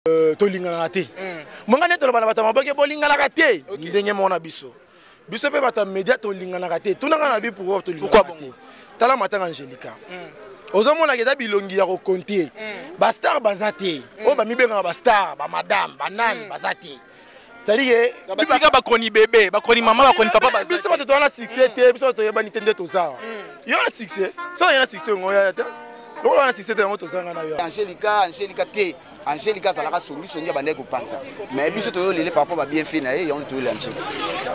tolingana te mongane to bana bata maboke bolingana te ndenge mona biso biso pe bata média tolingana te tunanga na bi pour tolingana te tala matanga Angelica ozomona ke da bilongi ya ko compter ba star bazate o ba mibenga ba star ba madame ba nani bazate c'est-à-dire que batika ba koni bébé ba koni maman ba koni papa bazate biso bato tona succès te biso to yeba ni tende to za yo na succès so yo na succès ngoya ta lo na succès te ngoto zanga na yo Angelica te Angelica zalaka songi bande ko panza mais biso to yo lele papa ba bien fait na ye on to le Angelica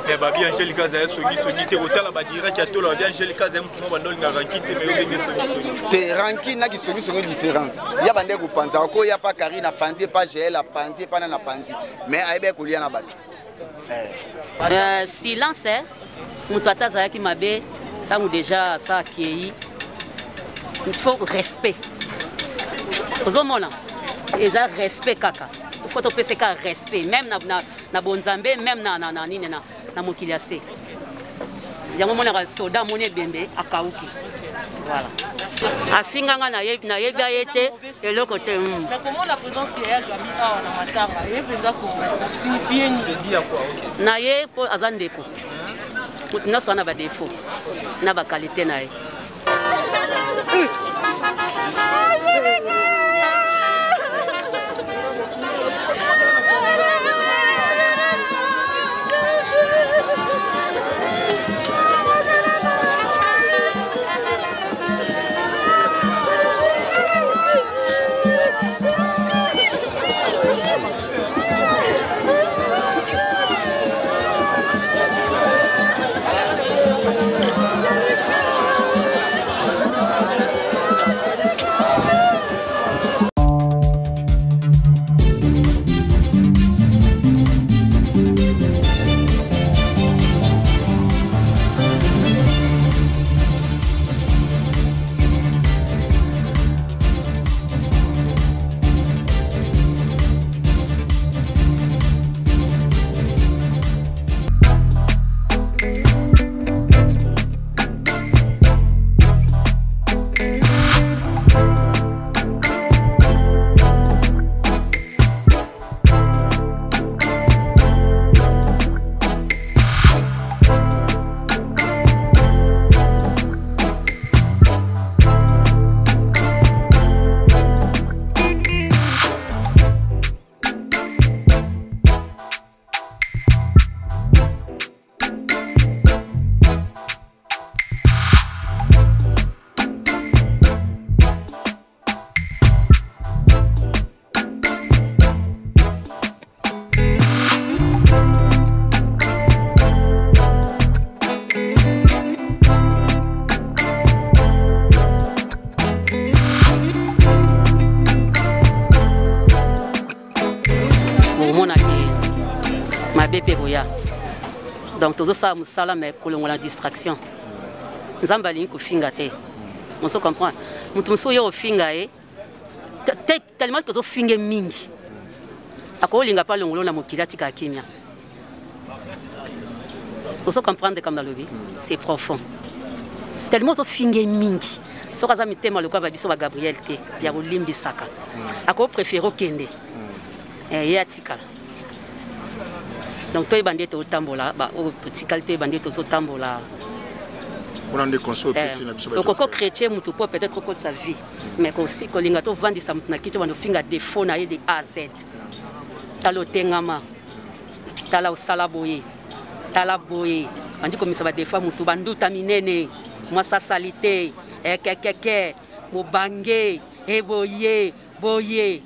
mais ba bien Angelica za songi te kotala ba direct ya to la bien Angelica za mpumo ba ndoli na ranking te mais yo songi te ranking na ki songi différence ya bande ko panza ko ya pa Karina panzi pa GL panzi pa na panzi mais aibe ko lia na bato silence mutu ataza ki mabe tangu déjà ça qui il faut respect ozomona eza respect kaka il faut topesa ka respect même na bonzambe même na nini na mokili ya se yango mona soda moni bembe akauki voilà afinganga na yebi ayete eloko te mais comment la présence ya Gabi awa na matanga yebenza ko signifier ni c'est dit à quoi OK na ye po azandeko mutina sona ba défaut na ba qualité na ye donc tous ça musala mais kolongo la distraction nzamba lingi ko finga te on se comprend mutu muso yo finga tellement que zo finge mingi akolinga pa longolo na mokilati ka kimia on se comprendre comme dans le vie c'est profond tellement zo finge mingi so kaza mitema le kwa ba biso ba Gabriel te ya kolimbi saka ako préféro kende ya tikala. Donc, tu es bandé au tambola, tu es bandé au tambola. On a des consoles donc, on chrétien, peut-être au sa vie. Mais aussi, quand on vend des samtnaki, tu vas nous faire des faux naïs de A à Z. Talo tengama, tala au salaboye, tala boye. On dit comme ça va des fois, moutou bandou taminene, moi sa salité, keke, mobangé, boye, boye.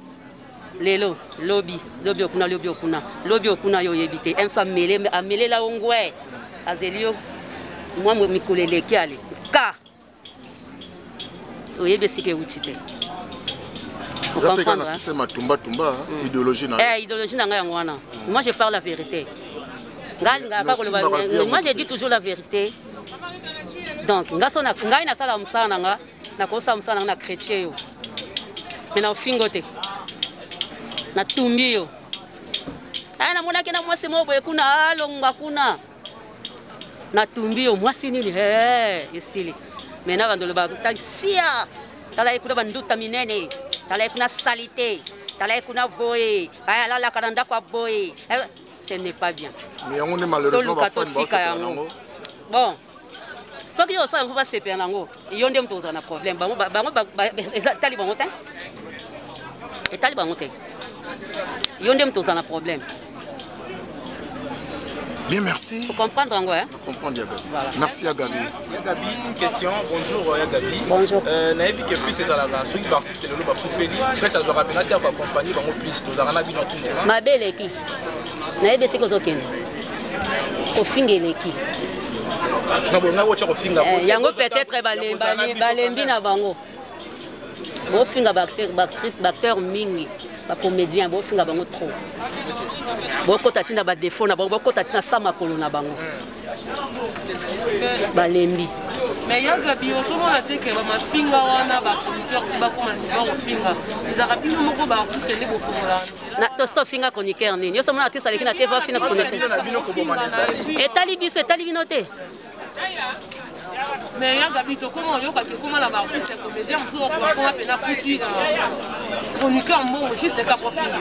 Lelo lobby okuna yo yebite emsa mele la ongwe azelio moi mikolele kiale ka oyebe sike utite on système tumba idéologie na idéologie na nga ngwana moi je parle la vérité moi je dis toujours la vérité donc ngai na sala musana nga na kosa musana na chrétien yo mais na fingote na tumbio ana mona kina mwasi mobo ekuna alonga kuna na tumbio mwasi nini esili mena bandolo ba tasia tala ekuna banduta minene tala ekuna salite Tala kuna boye. Aya la kananda kwa boye. Ce n'est pas bien. Mais on est malheureusement pas fan bon. Ce qui est ça, on va se perdre en haut. Il y a un problème. Taliban, et Taliban, il y a un problème. Bien, merci. Vous comprendre en hein? Comprendre, Yagabi. Voilà. Merci, Yagabi. Yagabi, une question. Bonjour, Yagabi. Bonjour. Naïbi qui est plus ces alarmes. Ceux qui participent, c'est le lot pour faire. Après, ça sera bien à accompagner dans mon plus. Nous avons vu notre terrain. Ma belle équipe. Naïbi, c'est quoi ce au finger l'équipe. Yango peut-être balembi na bango. Bo finga acteur mingi, ba comédien bo finga bango trop. Bo kota tina ba défaut na bango, bo kota tina sama kolo na bango. Balembi. Mais Yagabi autrement la te que ba finga wana ba chroniqueur ba ko maniba o finga. Ils arabi no moko ba artiste ne bo fongola. Na tosto finga chroniqueur ni. Yo somo na artiste aleki na te va finga chroniqueur. Et tali biso et tali binote. Mais Yagabi to comment yo ka comment la artiste comédien so ko ko pena futi chroniqueur mo juste ka profinga.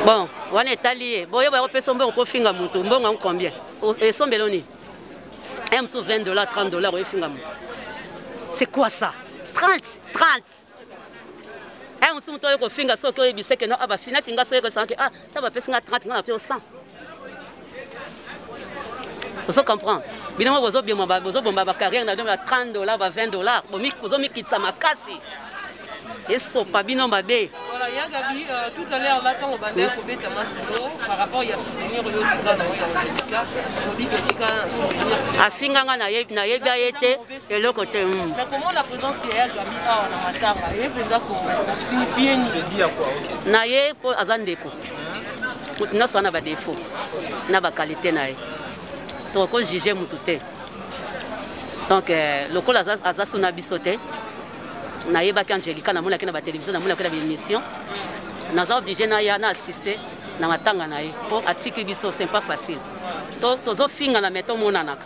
Bon, on est allié. Bon, il y a un peu de finga mutu. Bon, on combien? Et son beloni. M sur $20, $30, oui, finga mutu. C'est quoi ça? 30. Un sur mutu, finga so que il sait que non, ah bah finalement, tinga so que ça ah, ça va passer 30, on a fait 100. Vous comprenez? Bien moi, vous bien ma carrière, on a donné $30, $20. Bon, vous mi quitte ça ma casse. Et so pas bien ma bé. Voilà, Yagabi, tout à l'heure là quand on va aller au bête par rapport il y a souvenir au tika a finga na yeba été et le côté. Mais comment la présence est Yagabi ça on a matanga et penza ko signifier c'est dit à quoi OK. Na ye po azandeko. Mutina so na ba défaut. Na ba qualité na ye. Donc on juger mututé. Donc le col azasu na bisoté. Naïba Angelica na mona kena ba télévision na mona kena ba émission naza obligé na ya na assister na matanga na ye pour atiki biso c'est pas facile donc tozo finga na meto mona naka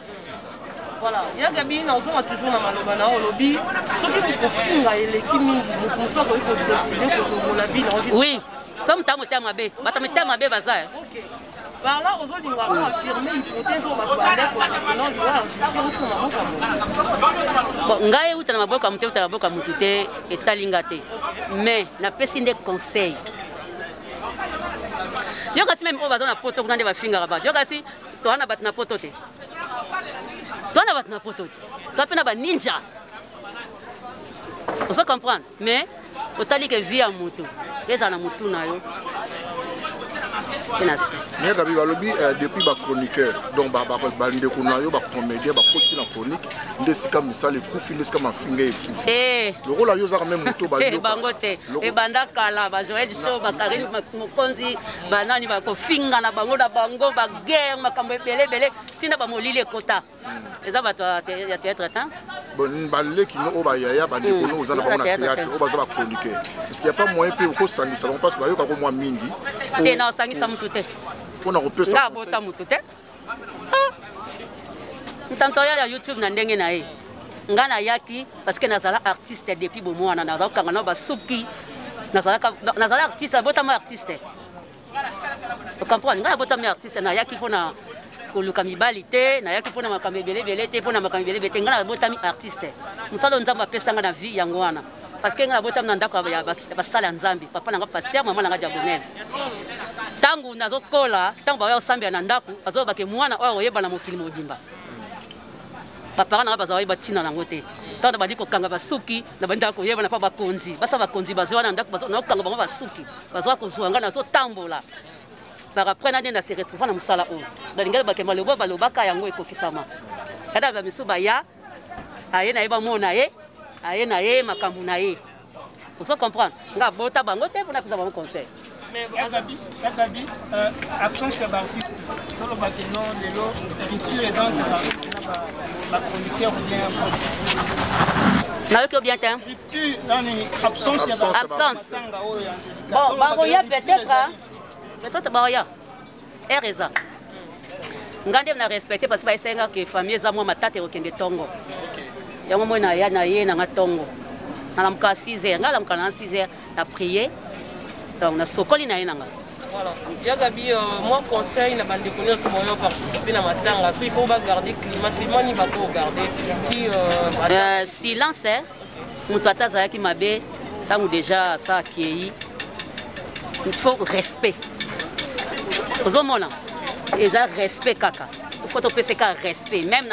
voilà Yagabi na ozoma toujours na maloba na olobi soki ko finga eleki mingi mutu musoko ko décider ko la vie na oui somme ta motema be bata motema be bazaya OK. Par là, aujourd'hui, on va affirmer l'hypothèse au Bakouadek au nom du roi. Bon, ngai uta na maboka mute uta na maboka mutute etalingate. Mais na pesi des conseils. Yo kasi même obazo na poto kuna ndeba finga ba. Yo kasi to ana bat na poto te. To ana bat na poto te. To pena ba ninja. On se comprend. Mais otali ke via mutu. Eza na mutu na yo. Yagabi balobi depuis ba chroniqueur donc ba ndeko na yo ba comédien ba koti na chronique ndesika misale kufi ndesika mafinga e kufi le rôle yo za même moto ba yo bangote e banda kala ba Joël Show ba Karine Mokonzi ba nani ba ko finga na bango ba guerre makambo belé tina ba molile kota eza ba to ya théâtre temps bon ba leki no oba yaya ba ndeko no za na ba na théâtre oba za ba chroniqueur est-ce qu'il y a pas moyen pe ko sangisa parce que ba yo ka ko moi mingi te na sangisa mutute on a repéré ça nga bota mutute ntanto ya YouTube na ndenge na ye nga na yaki parce que nazala artiste depuis bo mwana na kanga na ba suki nazala artiste bota ma artiste vous comprenez nga bota ma artiste na yaki pona koluka mibali te na yaki pona makambe belé te pona makambe belé te nga na bota mi artiste musalo nzamba pesa nga na vie yango wana parce que nga bota na ndako ya basala nzambi papa nanga pasteur maman nanga japonaise tangu nazokola tangu ba osambi na ndako azoba ke mwana oyo yeba na mokili mobimba papa nanga bazawa batina nango te tangu badi ko kanga basuki na banda ko yeba na pa bakonzi basa bakonzi bazwa na ndako bazwa na kanga bango basuki bazwa ko zuanga na zo tambola par après na ndenda se retrouver na musala o dalinga ba ke malobo balobaka yango ekokisama kada ba misu ba ya aye na yeba mona ye aye na ye makambu na ye vous comprenez nga bota bango te pour na pesa bango conseil. Mais Yagabi, absence de l'artiste, dans le bâtiment, de l'eau, rituel et dans la chroniqueur ou bien. Na yo bien temps. Rituel dans l'absence de absence. Bon, baroya peut-être baroya. Ereza. Ngande na respecter parce que ba esenga que famille za moi matate okende tongo. Yango moi na ya na ye na tongo. Na lamka 6h, na lamka na 6h, na prier. Donc na sokoli na yenanga. Voilà. Yagabi, moi conseil na bande connaître comment participer na matanga. Il faut pas garder climat ni pas garder. Si silence mutata zaki mabe tangu déjà ça qui il faut respect. Ozomona. Eza respect kaka. Il faut topesa ka respect même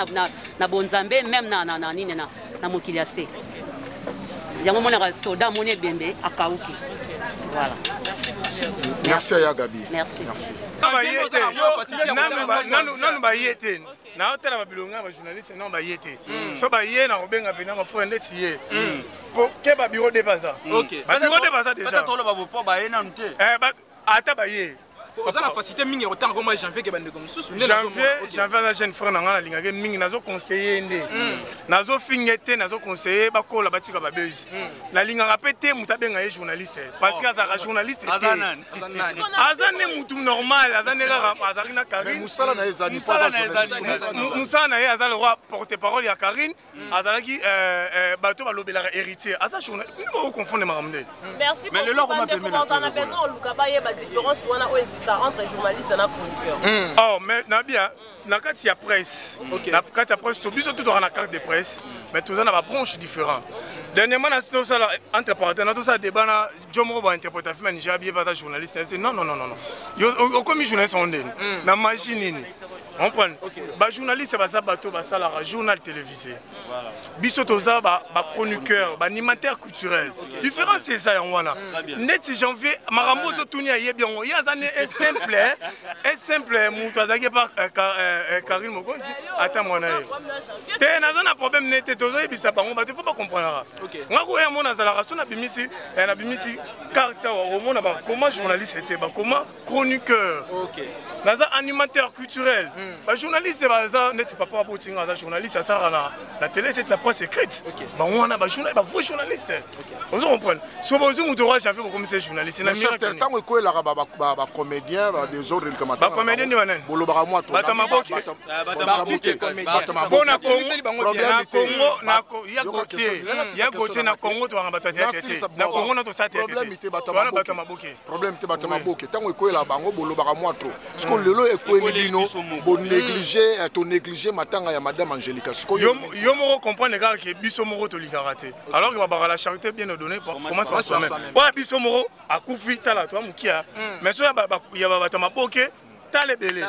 na bonzambe même na nini na mokiliase. Yango mona soda moné bembe akauki. Voilà. Merci à Yagabi. Merci. Nanu ba yete. Na hotela ba bilonga ba journaliste non ba yete. So ba yé na obenga pena ma fo ndeti yé. Pour que ba bureau de baza. OK. Ba bureau de baza déjà. Peut-être ba bo ba yé na nté. Ba ata ba yé. Oza na facilité mingi autant comme janvier ke bande comme sous. Janvier na jeune frère na ngana lingaka mingi nazo conseiller ndé. Nazo fingete nazo conseiller ba kola batika ba bezi. Na lingaka pété mutabenga yé journaliste parce que azaka journaliste té. Azane mutu normal, azane kaka azakina Karine. Musala na ezani pas Musala na azala le roi porte-parole ya Karine, azalaki bato balobelaka héritier. Aza journaliste, on confond les maramde. Merci. Mais le log on m'a permis on a besoin on lukaba yé ba différence wana entre journalistes et chroniqueurs. Oh, mais Nabia, na kati ya presse. Na kati ya presse, tout biso tout dans la carte de presse, mais tout ça na ba branche différent. Dernièrement, na sino ça entre parenthèses, na tout ça débat na Jomro ba interprétatif mais Niger bien pas journaliste. Non. Yo comme journaliste on dit na machine. On prend. Ba journaliste ba ça bateau ba ça la journal télévisé. Voilà. Biso toza ba chroniqueur, ba animateur culturel. Différence c'est ça en wana. Net janvier marambo zo tunia yebi on ya zane est simple mutu azaki pa Karine Mokonzi ata mwana ye. Te na zana problème net tozo yebisa bango ba faut pas comprendre. Ngako ya mona zala raso na bimisi carte au mona ba comment journaliste était ba comment chroniqueur. OK. Naza animateur culturel. Ba journaliste baza net papa botinga za journaliste ça la télé c'est la presse écrite. Ba on a ba journaliste ba vrai journaliste. Vous comprenez. Si vous vous droit j'avais comme c'est journaliste na certain temps ko la ba comédien des autres comme ba comédien ni banen. Bolo ba moi to. Ba maboki. Bona Congo problème Congo na ya Gauthier na Congo to ba tete. Na Congo na to sa tete. Problème était ba maboki. Problème était ba maboki. Tant ko la bango bolo ba moi trop. Parce que lelo e ko bino bon négliger matanga ya madame Angélica. Yo moko comprendre gars que biso moko to lingaraté. Alors que ba la charité bien donné comment ça se met. Ouais biso moko akufi tala to mukia. Mais so ya ba ta maboke tale belé.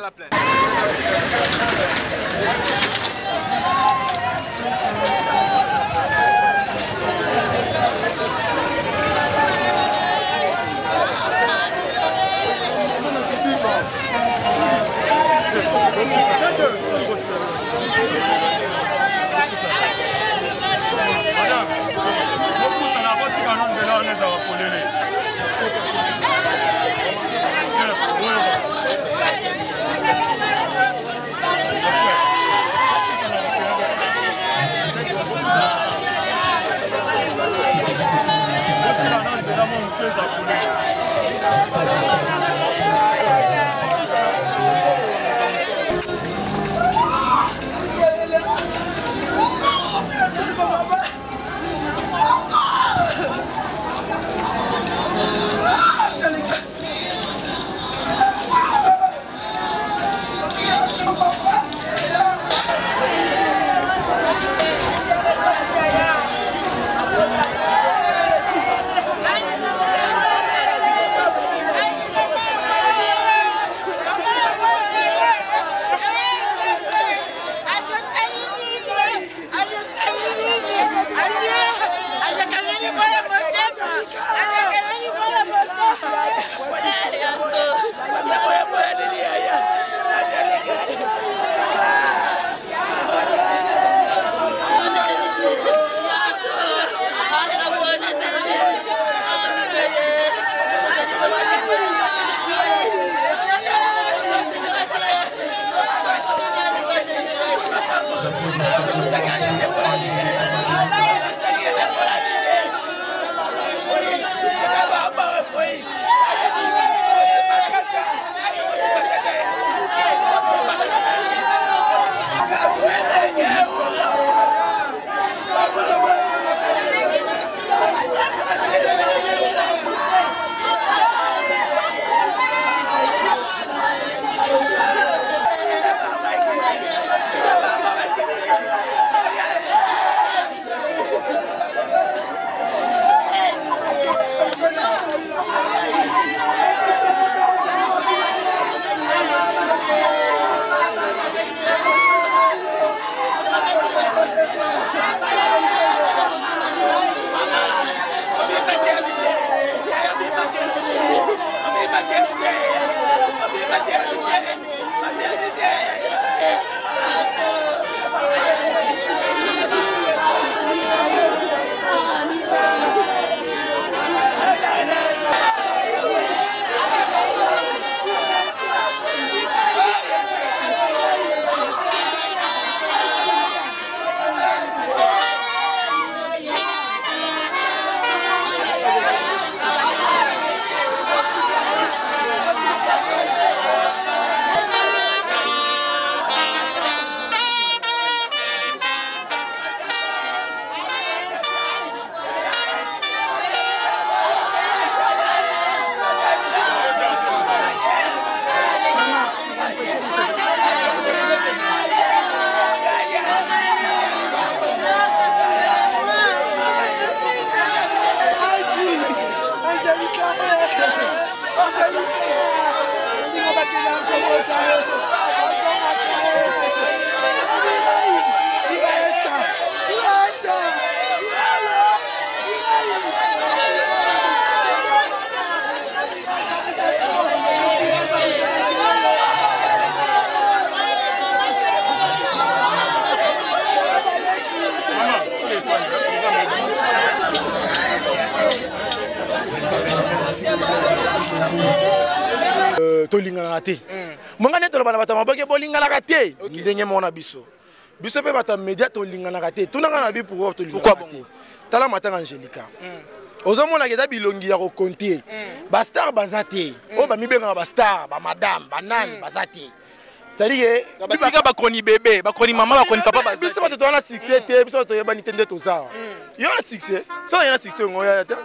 tolingana te mongane toloba na bato maboke bolingana te ndenge mona biso biso pe bato média tolingana te tunanga na bi pour tolingana te tala matanga Angelica ozomona ke da bilongi ya ko compter ba star bazate o ba mibenga ba star ba madame ba nan bazate c'est-à-dire que batika bakoni bébé bakoni mama bakoni papa bazate biso bato tona succès te biso to yeba nitende to za yo na succès so yana succès ngoya ta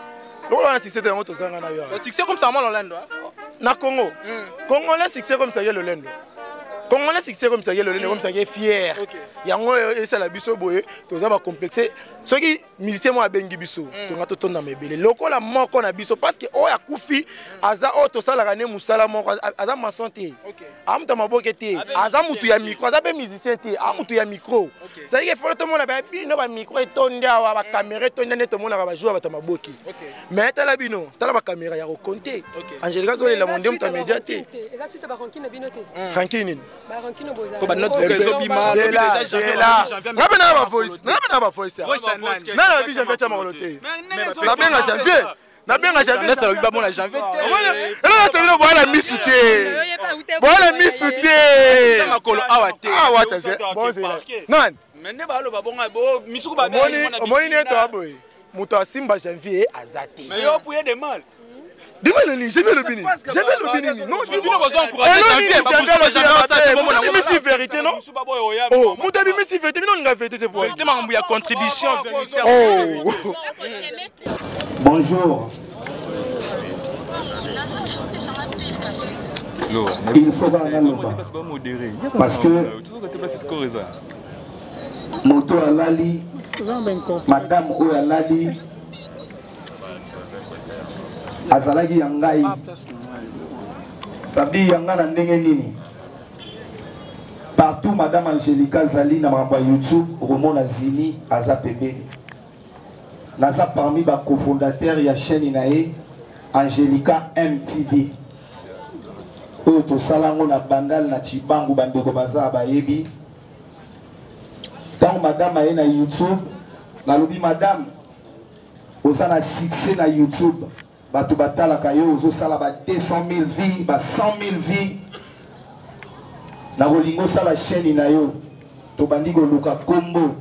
loko na succès te ngo to zanga na yo le succès comme ça moi l'Olendo na Congo Congolais succès comme ça y est l'Olendo Congolais succès comme ça y est l'Olendo comme ça y est fier yango esa la biso boye to za ba complexé ceux qui musicien moi bengi biso to ngato tonda mebele loko la moko na biso parce que o ya kufi aza o to sala gané musala moko aza maçon te amta maboke te aza mutu ya micro aza be musicien te amutu ya micro c'est à dire que faut tout monde ba bino ba micro etonda wa ba caméra etonda ne to mona ba jouer ba maboki mais tala bino tala ba caméra ya ko compter Angelica zole la monde muta média te eza suite ba rankine bino te rankine ba rankine boza ko ba notre réseau bima déjà ngapena ba voice na la vie j'avais tellement roté la benga janvier na benga janvier ça ba bon la janvier là ça veut voir la misouté voir la misouté makolo awate c'est bon c'est non mais ba lo ba bonga bo misuku ba moni neto aboy muto asimba janvier azati mais yo pouye de mal dis-moi le jamais le bini non je bino besoin encourager janvier ba mais c'est vérité non oh muto bi mais c'est vérité non nga vérité pour vérité ma ya contribution oh bonjour il faut parce que moto alali madame o alali azalaki yangai sabi yanga na ndenge nini partout madame Angelica zali na mamba YouTube romona zini aza pembeni naza parmi ba cofondateur ya chaîne nae Angelica MTV oyo tosalango na bandal na Chibangu bandeko baza bayebi tant madame aye na YouTube nalobi madame oza na succès na YouTube bato batalaka yo ozosala ba 200 000 vies ba 100 000 vies na kolingo sala chaîne na yo tobandi koluka kombo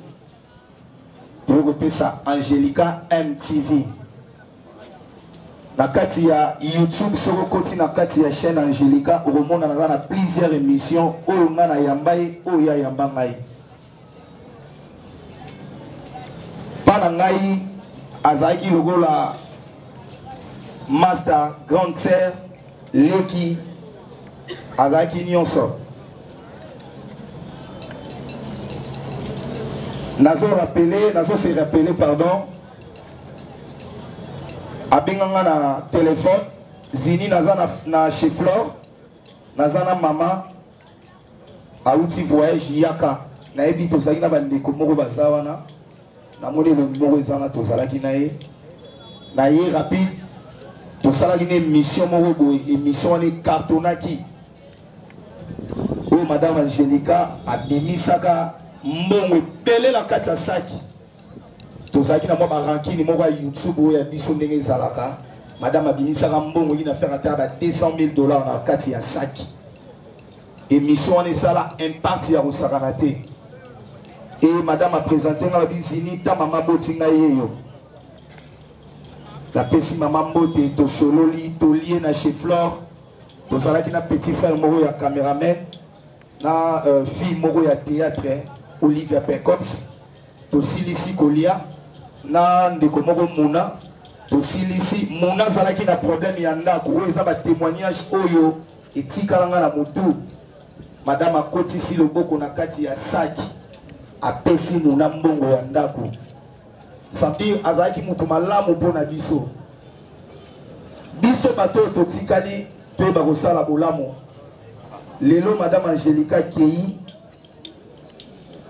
tokopesa Angelica MTV na kati ya YouTube soko koti na kati ya chaîne Angelica okomona naza na plusieurs émissions oyo nga na yambai oyo ya yamba ngai pana ngai azalaki lokola master grande sœur leki azalaki nyonso nazo se rappeler pardon abenganga na téléphone zini naza na chez Flore naza na mama auti voyage yaka nayebi tozalaki na bandeko moko baza wana namoni elongi moko ezanga tozalaki na ye rapide tosalaki na émission moko boye émission wana ekartonaki lelo madame Angelica abimisaka mbongo ebele na kati ya saki tozalaki na mwa barankini moko ya YouTube oyo ya biso ndenge ezalaka madame abimisaka mbongo ina faire ata ba $200,000 na kati ya saki émission wana ezala impact ya kosakana te et madame a présenté nga bizini ta mama botinga yeyo la pesi mama mbote to sololi to lié na chez Flore to salaki na petit frère moko ya cameraman na fille moko ya théâtre Olivia Pecops to silisi kolia na ndeko moko Muna to silisi Muna zalaki na problème ya ndako oyo eza ba témoignage oyo etikalanga na mutu madame akotisi loboko na kati ya saki apesi Muna mbongo ya ndako c'est-à-dire azalaki mutu malamu mpona biso bato totikali pe bakosala bolamu lelo madame Angelica Kei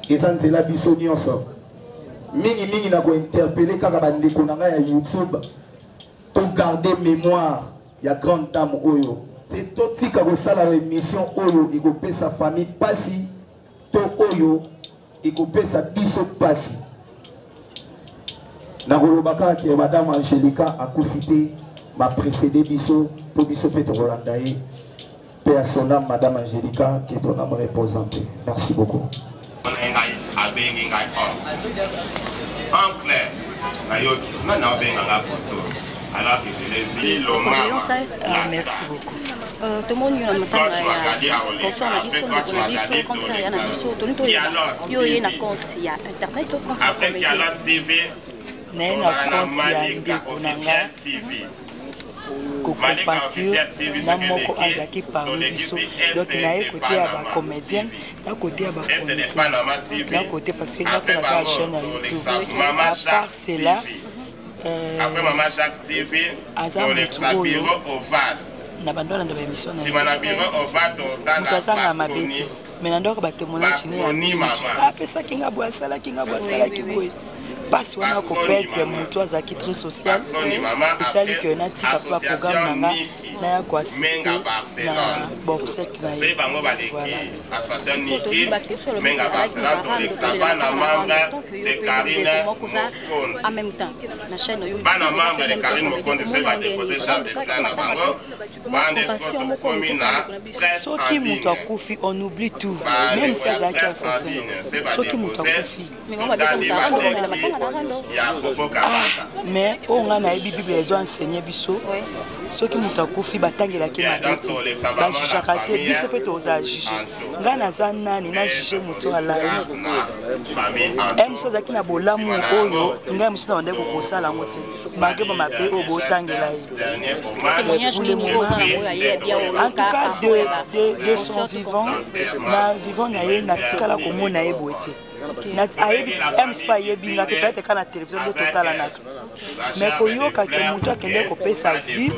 eza nzela biso nyonso mingi na kointerpele kaka bandeko na ngai ya YouTube to garder mémoire ya grande dame oyo c'est totika kosala émission oyo ekopesa famille pasi to oyo ekopesa biso pasi na kolobaka ke madame Angelica akufite m'a précédé biso pour biso pe to kolanda ye pe à son âme madame Angelica que ton âme repose en paix. Merci beaucoup. En clair, alors que je l'ai vu, merci beaucoup. Tout le monde a un après qu'il y a la TV, kokompature na moko azaki parmi biso donc na ye côté ya ba comédienne na côté ya ba na côté parce que ngako na sa chaîne ya YouTube à part cela après Maman Jacques TV dans le bureau ovale na bando na ba émission si na bureau ovale mutazanga mabete mais na ndoko ba témoignage ne ya mingi apesa kinga boisala kiboy passe wana ko perdre mutu azaki très social esali que na tika pa programme nanga na ya ko assister na boxek na ye voilà association Niki menga Barcelona l'extravagant na membre de Karine en même temps na chaîne yo bana membre de Karine Mokonde se va déposer chef de clan na bango bande sport communa presse en soki mutu akufi on oublie tout même si azaki assassin soki mutu akufi mais on a na bible les enseigné biso soki mutu akufi batangelaki mabe te bajijaka te biso mpe toza juge ngai naza nani na juge mutu alali mosu azalaki na bolamu oyo ngai mosu na bandeki kokosala yango te mage bamabe oyo botangela ye en tout cas de son vivant na vivant na ye natikala komona ye boye te pas yebinga te peut-être kana télévision de total na mais koyoka ke mutu akende kopesa vie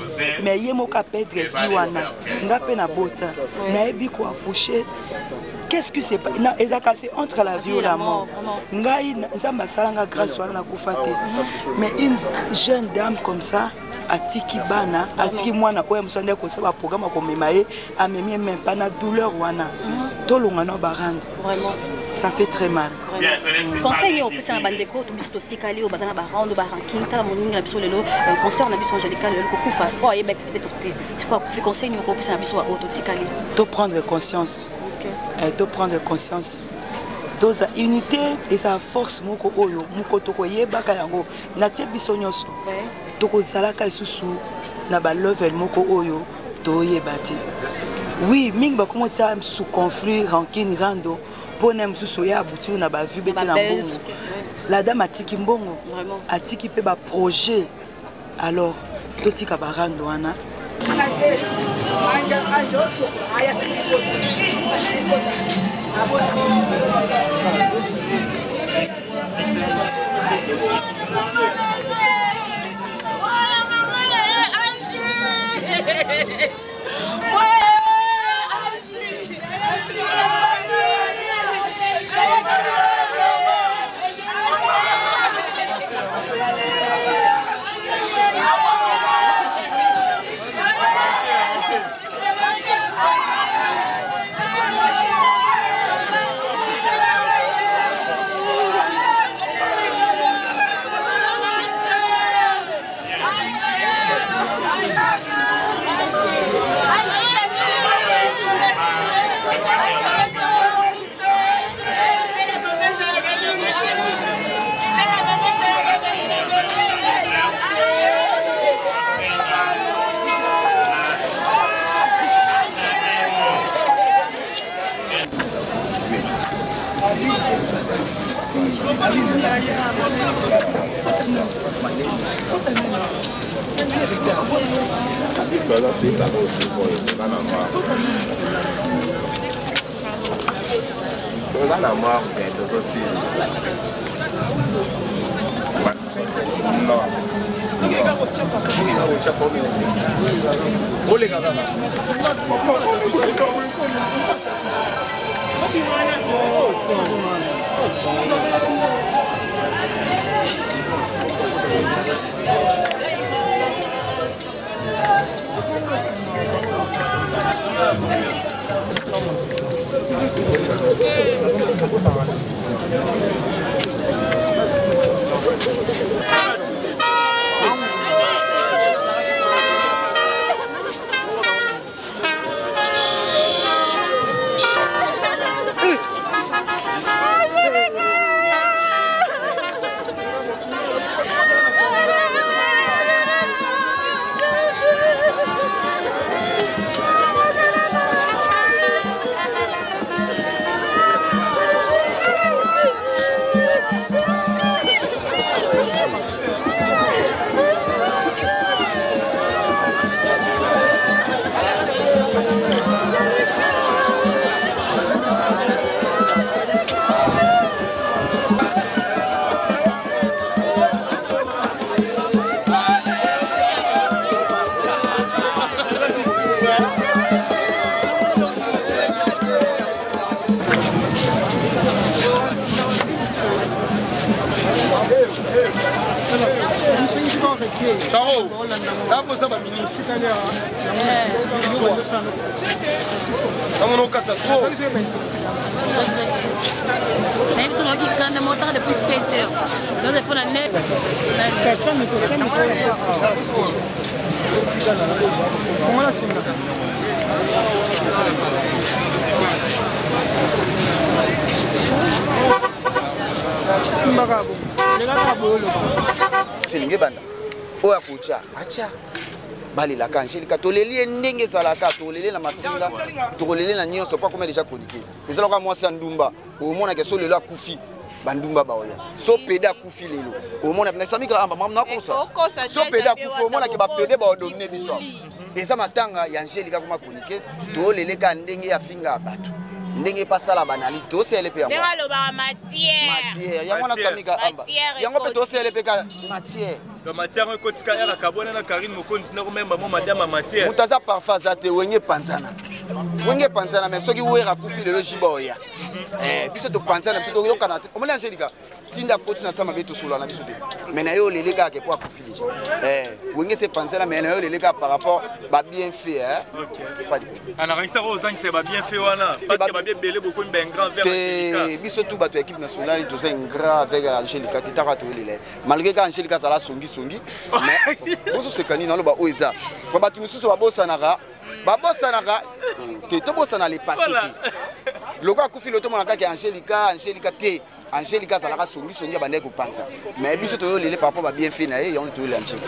mais ye moka perdre vie wana nga pe na bota na yebi ko accoucher qu'est-ce que c'est na ezakasi entre la vie et la mort ngai nzamba salanga grâce wana kufa te mais une jeune dame comme ça atiki bana atiki mwana oyo musande ko saba programme ko memaye amemi même pas na douleur wana tolonga no barande vraiment ça fait très mal. Conseil au plus un bandeko to biso to tikali au bazana ba rando ba ranking tala moninga na biso lelo concert na biso Angelica lelo ko kufa oh yeba peut-être que c'est quoi ku conseil au plus na biso au to tikali to prendre conscience to prendre conscience doza unité et sa force moko oyo moko to ko yeba ka yango na tie biso nyonso to ko zalaka isusu na ba level moko oyo to yeba te oui mingi ba komo ta sous conflit rancune rando pona msusu ya butu na ba vie bete na mbongo la dame atiki mbongo atiki pe ba projet alors totika ba rando wana Ciao, hapo saba minutes. Kama unakata tu. Même si on dit quand le moteur depuis 7 heures. Nous devons faire net. Selinge banda oya kucha acha bali la Angelica toleli ndenge zalaka toleli na mafinga toleli na nyonso pas comme déjà chroniquise ezala kwa mwasi ndumba omona ke so lelo akufi bandumba baoya so peda akufi lelo omona na samika amba mama nakosa so peda akufi omona ke ba pede ba dominer biso eza matanga ya Angelica comme chroniquise toleli ka ndenge ya finga bato ndenge pasala banaliste to sele pe yango ndenge loba matière yango na samika amba yango pe to sele pe ka matière la matière ko tika ya kabona na Karine Mokonzi na remember mo madame matière mutaza parfum zate wenge panzana mais soki wera kufi lelo jiboya biso to panzana biso to yokana omona Angelica tinda koti na sama beto solo na biso de mais na yo leleka ke pour kufi les wenge se panzana mais na yo leleka par rapport ba bien fait pas de ana rangisa ko zangi c'est ba bien fait wana parce que ba bien belé beaucoup ben grand vers Angelica biso tout bato équipe nationale to un grand avec Angelica titara to lele malgré que Angelica sala songi mais boso se kanina lo ba oeza ba batu mususu ba bosanaka te to bosana les passé loko akufi lo to monaka ke Angelica te Angelica zalaka songi bande ko panza mais biso to yo lele par rapport ba bien fait na ye on to le Angelica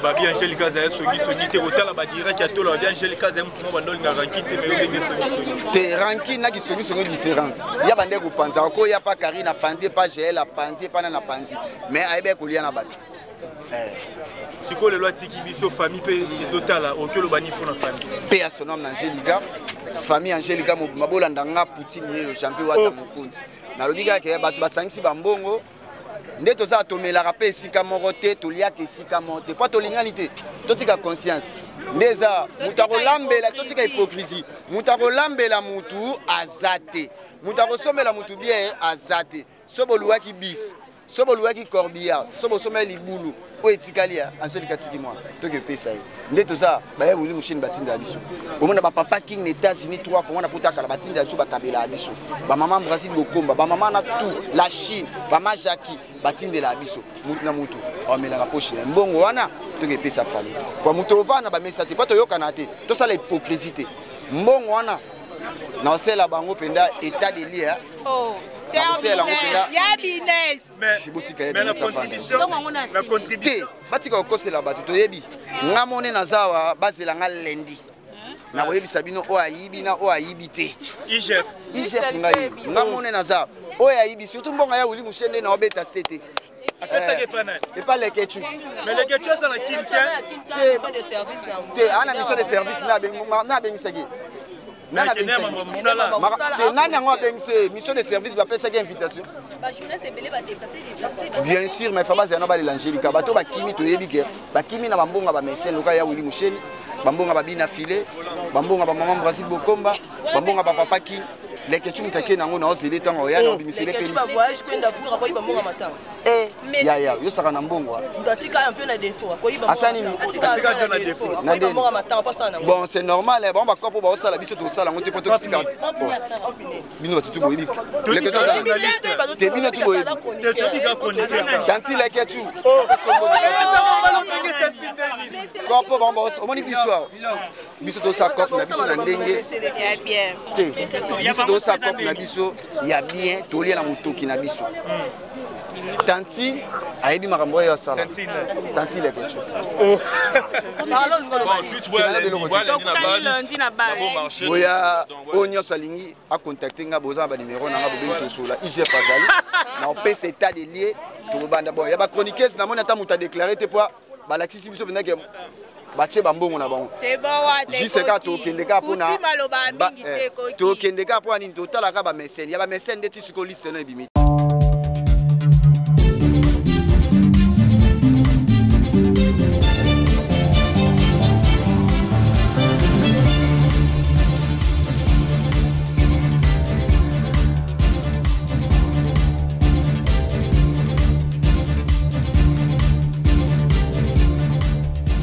ba bien Angelica za songi te otala ba direct ya to lo bien Angelica za mpumo bandoli na ranking te mais yo songi te ranking na ki songi différence ya bande ko panza ko ya pa Karina panzi pa GL panzi pa na panzi mais aibe ko lia na bato siko le loi tiki biso famille pe ezotala okelo bani pour la famille pe ya sonom na Angelica famille Angelica mabolanda nga Poutine yo champion wata Mokonzi na lobika ke bato basangisi bambongo nde toza tomelaka pe esika moko te toliaka esika moko te po tolingani te totika conscience ndeza mutu akolambela totika hypocrisie mutu akolambela mutu aza te mutu akosomela mutu bien aza te so boluwaki bis so boluwaki corbillard so bosomela libulu o etikalia Angelica tiki moi toke pesa ye nde toza baye wuli mushini batinda biso omona ba papa king les États-Unis 3 fois mona putaka la batinda biso bakabela biso ba maman Brésil bokomba ba maman na tout la Chine ba majaki batinde la biso mutu na mutu omela ka poche mbongo wana toke pesa famille kwa mutu ovana ba mesa te pato yokana te to sala hypocrisie mbongo wana na osela bango penda état de lieu c'est ya business mais la contribution batika okosela bato toyebi nga mone nazawa bazela nga lendi na koyebisa bino o ayibi na o ayibi te IGF nga mone nazawa oyo ayibi surtout mbongo ya wili mushende na obeta sete et pas les ketchup mais les ketchup ça la kinta mission de service ana mission de service na bengisaki nana bengise mission de service bapesaki invitation bien sûr mais faba zana ba l'Angélica bato bakimi toyebi ke bakimi na bambonga ba mesen loka ya wili mushende bambonga babina file bambonga ba maman Brazil bokomba bambonga ba papa ki les ketchup take nango na ozeli tango ya na bimisele pe ba voyage kwenda futura kwa bambonga matanga ya yo saka na mbongo ndatika un peu na défaut kwa bambonga asani atika na défaut na bambonga matanga pas ça bon c'est normal ba ba kopo ba osala biso to sala ngote poto tika bino batutu boyebi les ketchup te bino tu boyebi tanti les ketchup kopo bomba omoni biso biso to sa kopo na biso na ndenge biso to sa kopo na biso ya bien tolia na mutoki na biso tanti ayebi makambo ya sala tanti le ketchup oya onyo salingi a contacter nga boza ba numéro na nga bobengi tosola IGF azali na opesa état de lieu to banda bon ya ba chroniqueuse na mona ta muta déclarer te poa ba laxisi biso benda ke bache bambongo na bango c'est bon wa te juste ka to kendeka pona to kendeka pona ni to talaka ba mécène ya ba mécène de tisiko liste na bimi